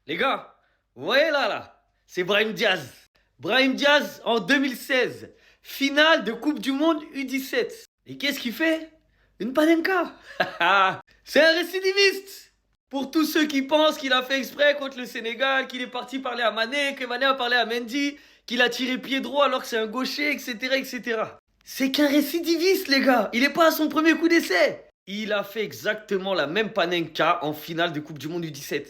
Les gars, vous voyez là, c'est Brahim Diaz. Brahim Diaz en 2016, finale de Coupe du Monde U17. Et qu'est-ce qu'il fait? Une panenka. C'est un récidiviste. Pour tous ceux qui pensent qu'il a fait exprès contre le Sénégal, qu'il est parti parler à Mané, que Mané a parlé à Mendy, qu'il a tiré pied droit alors que c'est un gaucher, etc., etc. C'est qu'un récidiviste, les gars. Il est pas à son premier coup d'essai. Il a fait exactement la même panenka en finale de Coupe du Monde U17.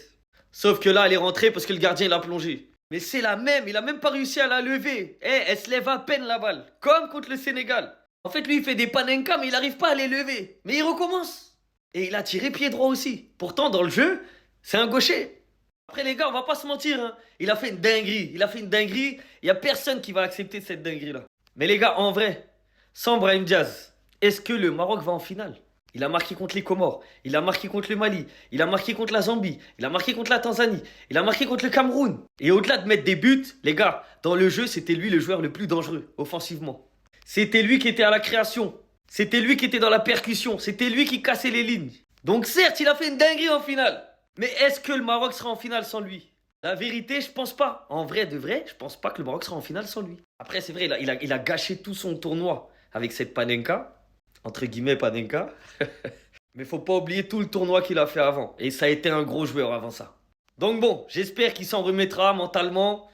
Sauf que là, elle est rentrée parce que le gardien l'a plongée. Mais c'est la même, il a même pas réussi à la lever. Eh, elle se lève à peine la balle, comme contre le Sénégal. En fait, lui, il fait des panenka, mais il n'arrive pas à les lever. Mais il recommence. Et il a tiré pied droit aussi. Pourtant, dans le jeu, c'est un gaucher. Après, les gars, on va pas se mentir, hein. Il a fait une dinguerie. Il a fait une dinguerie. Il y a personne qui va accepter cette dinguerie-là. Mais les gars, en vrai, sans Brahim Diaz, est-ce que le Maroc va en finale? Il a marqué contre les Comores, il a marqué contre le Mali, il a marqué contre la Zambie, il a marqué contre la Tanzanie, il a marqué contre le Cameroun. Et au-delà de mettre des buts, les gars, dans le jeu, c'était lui le joueur le plus dangereux, offensivement. C'était lui qui était à la création, c'était lui qui était dans la percussion, c'était lui qui cassait les lignes. Donc certes, il a fait une dinguerie en finale. Mais est-ce que le Maroc sera en finale sans lui? La vérité, je pense pas. En vrai de vrai, je pense pas que le Maroc sera en finale sans lui. Après, c'est vrai, il a gâché tout son tournoi avec cette Panenka. Entre guillemets, Panenka. Mais faut pas oublier tout le tournoi qu'il a fait avant. Et ça a été un gros joueur avant ça. Donc bon, j'espère qu'il s'en remettra mentalement.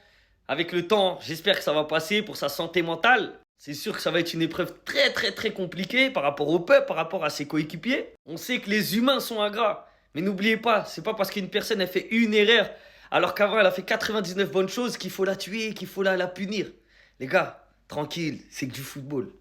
Avec le temps, j'espère que ça va passer pour sa santé mentale. C'est sûr que ça va être une épreuve très très très compliquée par rapport au peuple, par rapport à ses coéquipiers. On sait que les humains sont ingrats. Mais n'oubliez pas, c'est pas parce qu'une personne a fait une erreur, alors qu'avant elle a fait 99 bonnes choses, qu'il faut la tuer, qu'il faut la punir. Les gars, tranquille, c'est que du football.